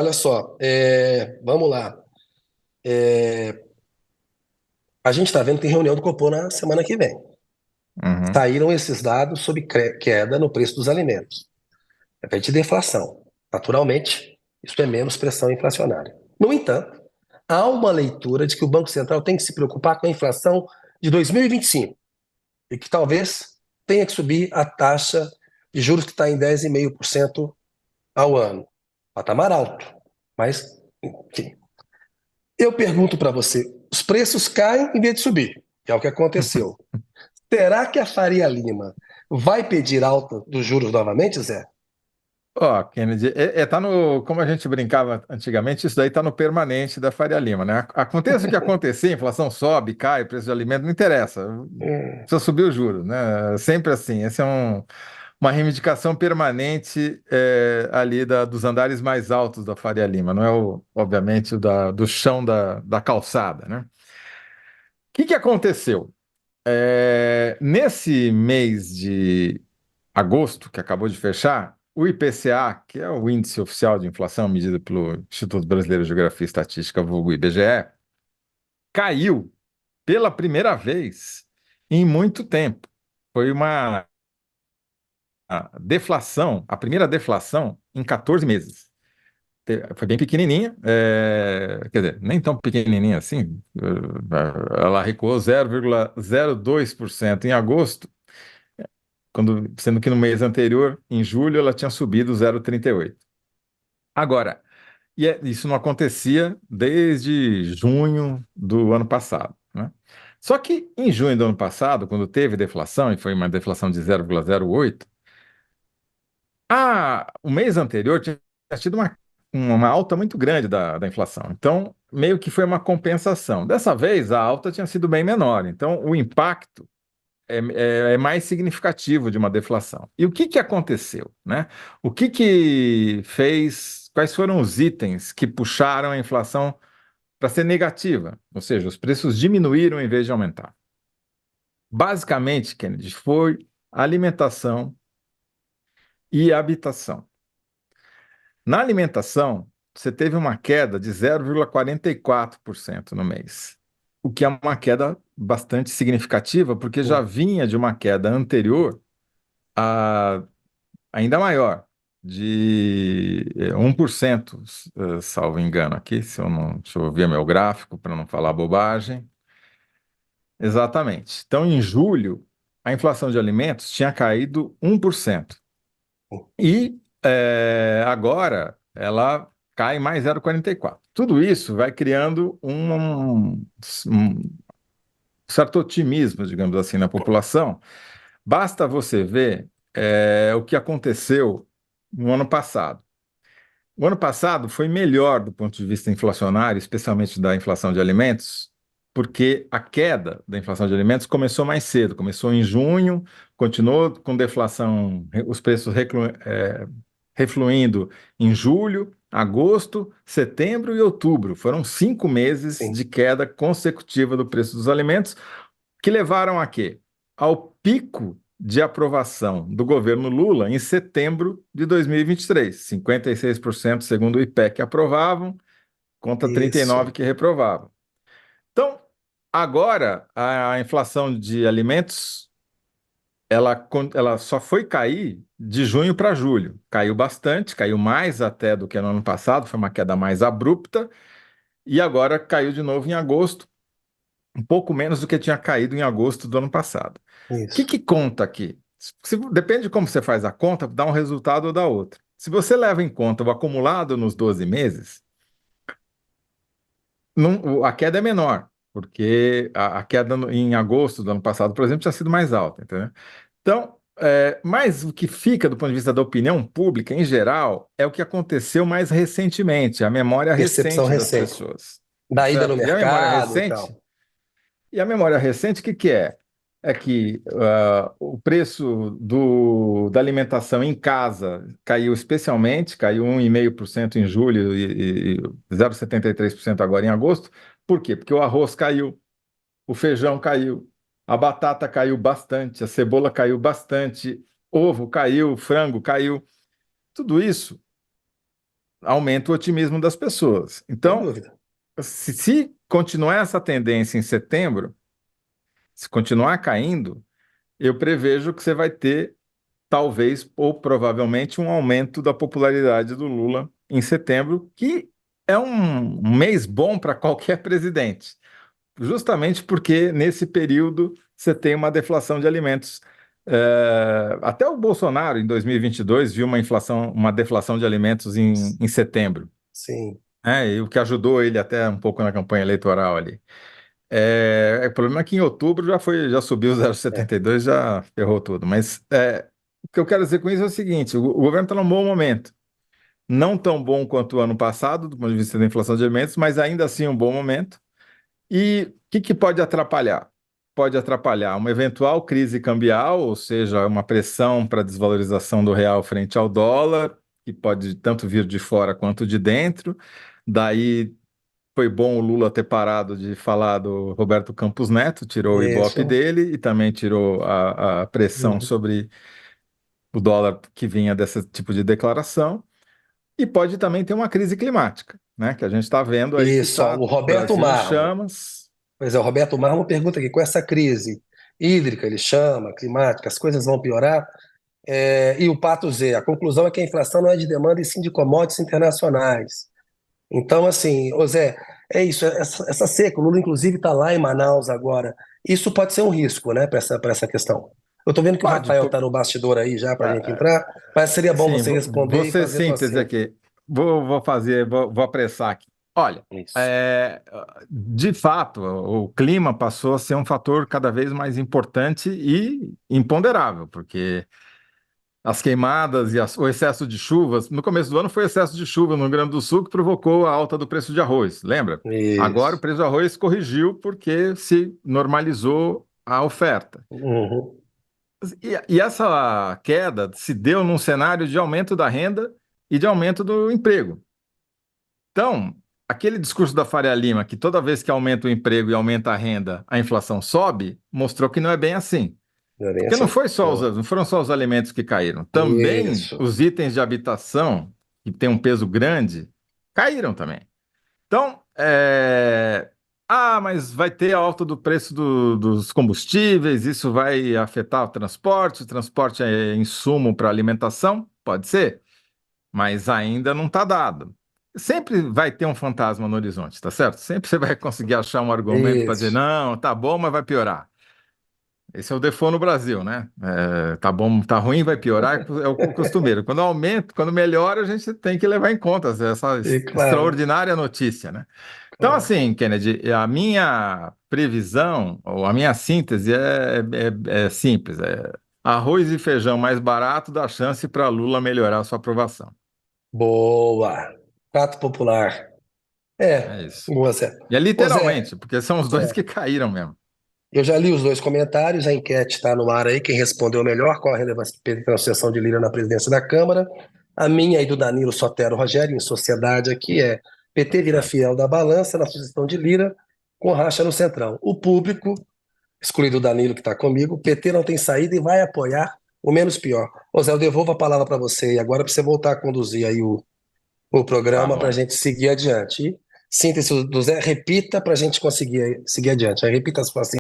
Olha só, vamos lá. A gente está vendo que tem reunião do Copom na semana que vem. Uhum. Saíram esses dados sobre queda no preço dos alimentos. É frente da inflação. Naturalmente, isso é menos pressão inflacionária. No entanto, há uma leitura de que o Banco Central tem que se preocupar com a inflação de 2025 e que talvez tenha que subir a taxa de juros que está em 10,5% ao ano. Patamar alto, mas enfim. Eu pergunto para você: os preços caem em vez de subir, que é o que aconteceu. Será que a Faria Lima vai pedir alta dos juros novamente, Zé? Ó, Kennedy, tá no, como a gente brincava antigamente, isso daí tá no permanente da Faria Lima, né? Aconteça o que acontecer, a inflação sobe, cai, o preço de alimento, não interessa, Hum, precisa subir o juro, né? Sempre assim, essa é uma reivindicação permanente ali dos andares mais altos da Faria Lima, não é, obviamente, do chão da calçada, né? O que aconteceu? Nesse mês de agosto, que acabou de fechar, o IPCA, que é o Índice Oficial de Inflação, medido pelo Instituto Brasileiro de Geografia e Estatística, vulgo IBGE, caiu pela primeira vez em muito tempo. Foi uma deflação, a primeira deflação em 14 meses. Foi bem pequenininha, quer dizer, nem tão pequenininha assim. Ela recuou 0,02% em agosto, sendo que no mês anterior, em julho, ela tinha subido 0,38%. Agora, isso não acontecia desde junho do ano passado, né? Só que em junho do ano passado, quando teve deflação, e foi uma deflação de 0,08, o mês anterior tinha tido uma alta muito grande da inflação. Então, meio que foi uma compensação. Dessa vez, a alta tinha sido bem menor. Então, o impacto é mais significativo de uma deflação. E o que aconteceu, né? O que fez, quais foram os itens que puxaram a inflação para ser negativa? Ou seja, os preços diminuíram em vez de aumentar. Basicamente, Kennedy, foi alimentação e habitação. Na alimentação, você teve uma queda de 0,44% no mês, o que é uma queda bastante significativa, porque já hum, vinha de uma queda anterior a ainda maior, de 1%, salvo engano aqui, se eu não, deixa eu ver meu gráfico para não falar bobagem. Exatamente. Então, em julho, a inflação de alimentos tinha caído 1%. E agora ela cai mais 0,44. Tudo isso vai criando um certo otimismo, digamos assim, na população. Basta você ver o que aconteceu no ano passado. O ano passado foi melhor do ponto de vista inflacionário, especialmente da inflação de alimentos, porque a queda da inflação de alimentos começou mais cedo, começou em junho, continuou com deflação, os preços refluindo em julho, agosto, setembro e outubro. Foram 5 meses sim. de queda consecutiva do preço dos alimentos, que levaram a quê? Ao pico de aprovação do governo Lula em setembro de 2023. 56% segundo o IPEC aprovavam, contra 39% Isso. que reprovavam. Então, agora a inflação de alimentos ela só foi cair de junho para julho. Caiu bastante, caiu mais até do que no ano passado, foi uma queda mais abrupta, e agora caiu de novo em agosto, um pouco menos do que tinha caído em agosto do ano passado. O que Isso. que conta aqui? Depende de como você faz a conta, dá um resultado ou dá outro. Se você leva em conta o acumulado nos 12 meses, a queda é menor, porque a queda em agosto do ano passado, por exemplo, tinha sido mais alta, entendeu? Então, mas o que fica do ponto de vista da opinião pública, em geral, é o que aconteceu mais recentemente, a memória Percepção recente das recente. pessoas, Da ida no certo? E a memória mercado e recente tal. E a memória recente, o que que é? É que o preço da alimentação em casa caiu especialmente, caiu 1,5% em julho e 0,73% agora em agosto. Por quê? Porque o arroz caiu, o feijão caiu, a batata caiu bastante, a cebola caiu bastante, ovo caiu, frango caiu. Tudo isso aumenta o otimismo das pessoas. sem Então, dúvida. se continuar essa tendência em setembro, se continuar caindo, eu prevejo que você vai ter, talvez ou provavelmente, um aumento da popularidade do Lula em setembro, que é um mês bom para qualquer presidente, justamente porque nesse período você tem uma deflação de alimentos. Até o Bolsonaro, em 2022, viu uma deflação de alimentos em setembro, Sim. e o que ajudou ele até um pouco na campanha eleitoral ali. O problema é que em outubro já subiu É. 0,72, já ferrou tudo. Mas o que eu quero dizer com isso é o seguinte: o governo está num bom momento. Não tão bom quanto o ano passado, do ponto de vista da inflação de alimentos, mas ainda assim um bom momento. E o que pode atrapalhar? Pode atrapalhar uma eventual crise cambial, ou seja, uma pressão para desvalorização do real frente ao dólar, que pode tanto vir de fora quanto de dentro. Daí foi bom o Lula ter parado de falar do Roberto Campos Neto, tirou o Ibope Isso. dele e também tirou a pressão Uhum. sobre o dólar que vinha desse tipo de declaração. E pode também ter uma crise climática, né? Que a gente está vendo aí que Isso, ó, está o Roberto Brasil em Marmo. chamas. Pois é, o Roberto Marmo pergunta aqui, com essa crise hídrica, ele chama, climática, as coisas vão piorar? E o Pato Z, a conclusão é que a inflação não é de demanda e sim de commodities internacionais. Então, assim, ô Zé, é isso, essa seca, o Lula inclusive está lá em Manaus agora. Isso pode ser um risco, né, para essa questão. Eu estou vendo que o Pode, Rafael está no bastidor aí já para a gente ah, entrar, mas seria bom sim, você responder e você fazer tua síntese síntese. aqui. Vou apressar aqui. Olha, Isso. de fato, o clima passou a ser um fator cada vez mais importante e imponderável, porque as queimadas e o excesso de chuvas. No começo do ano foi excesso de chuva no Rio Grande do Sul que provocou a alta do preço de arroz, lembra? Agora o Isso. preço do arroz corrigiu porque se normalizou a oferta. Uhum. E essa queda se deu num cenário de aumento da renda e de aumento do emprego. Então, aquele discurso da Faria Lima, que toda vez que aumenta o emprego e aumenta a renda, a inflação sobe, mostrou que não é bem assim. Não é bem Porque assim. Boa. não foram só os alimentos que caíram, também Isso. os itens de habitação, que têm um peso grande, caíram também. Então, mas vai ter a alta do preço dos combustíveis, isso vai afetar o transporte é insumo para alimentação? Pode ser, mas ainda não está dado. Sempre vai ter um fantasma no horizonte, tá certo? Sempre você vai conseguir achar um argumento para dizer, Isso. não, tá bom, mas vai piorar. Esse é o default no Brasil, né? Tá bom, tá ruim, vai piorar, é o costumeiro. Quando aumenta, quando melhora, a gente tem que levar em conta essa E claro, extraordinária notícia, né? Então, claro. assim, Kennedy, a minha previsão, ou a minha síntese é simples: arroz e feijão mais barato dá chance para Lula melhorar a sua aprovação. Boa. Prato popular. É É, isso. boa, Zé. E é Ô, Zé, literalmente, porque são os dois que é, caíram mesmo. eu já li os dois comentários, a enquete está no ar aí, quem respondeu melhor, qual a relevância do PT na sucessão de Lira na presidência da Câmara. A minha e do Danilo Sotero Rogério, em sociedade aqui, é PT vira Certo. fiel da balança na sucessão de Lira, com racha no Centrão. O público, excluído o Danilo que está comigo, PT não tem saída e vai apoiar o menos pior. Ô Zé, eu devolvo a palavra para você e agora para você voltar a conduzir aí o Tá programa para a bom. gente seguir adiante. E síntese do Zé, repita para a gente conseguir seguir adiante. Aí repita as suas